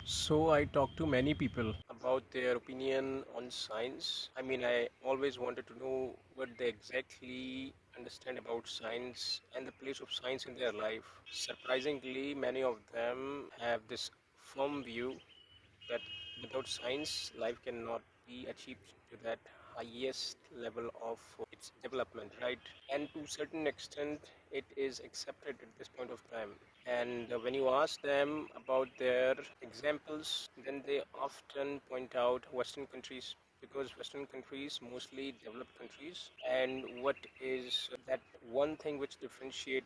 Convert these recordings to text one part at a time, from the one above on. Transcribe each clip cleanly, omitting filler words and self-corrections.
So I talk to many people about their opinion on science. I always wanted to know what they exactly understand about science and the place of science in their life. Surprisingly, many of them have this firm view that without science, life cannot be achieved to that highest level of its development, right? And to a certain extent, it is accepted at this point of time. And when you ask them about their examples, then they often point out Western countries, because Western countries, mostly developed countries, and what is that one thing which differentiate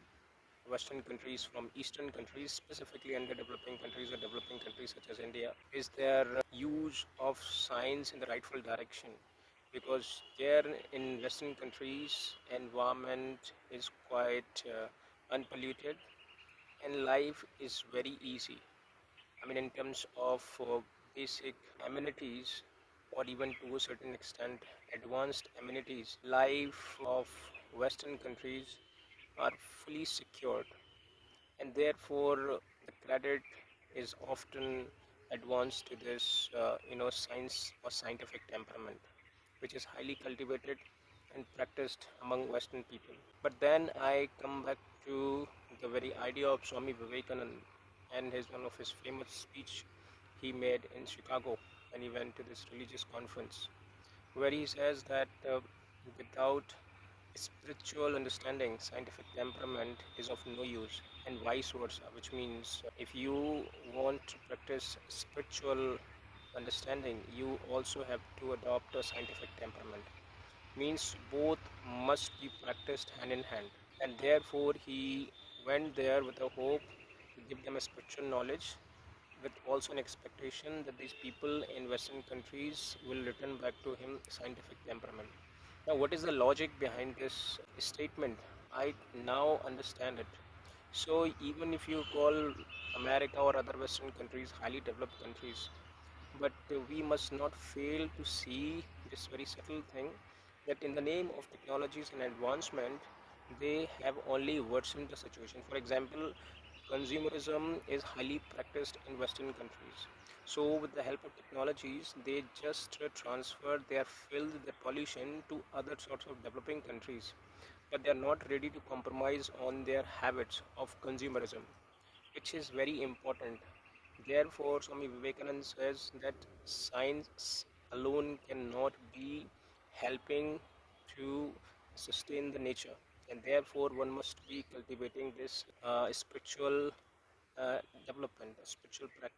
Western countries from Eastern countries, specifically underdeveloping countries or developing countries such as India, is their use of science in the rightful direction. Because there in Western countries, environment is quite unpolluted and life is very easy. In terms of basic amenities, or even to a certain extent, advanced amenities, life of Western countries are fully secured, and therefore the credit is often advanced to this science or scientific temperament, which is highly cultivated and practiced among Western people. But then I come back to the very idea of Swami Vivekanand and his one of his famous speech he made in Chicago when he went to this religious conference, where he says that without spiritual understanding, scientific temperament is of no use, and vice versa, which means if you want to practice spiritual understanding, you also have to adopt a scientific temperament. Means both must be practiced hand in hand, and therefore he went there with a hope to give them a spiritual knowledge, with also an expectation that these people in Western countries will return back to him scientific temperament. Now, what is the logic behind this statement? I now understand it. So, even if you call America or other Western countries highly developed countries, but we must not fail to see this very subtle thing that in the name of technologies and advancement, they have only worsened the situation. For example, consumerism is highly practiced in Western countries. So, with the help of technologies, they just transfer their filth, their pollution to other sorts of developing countries, but they are not ready to compromise on their habits of consumerism, which is very important. Therefore, Swami Vivekananda says that science alone cannot be helping to sustain the nature, and therefore one must be cultivating this spiritual development, spiritual practice.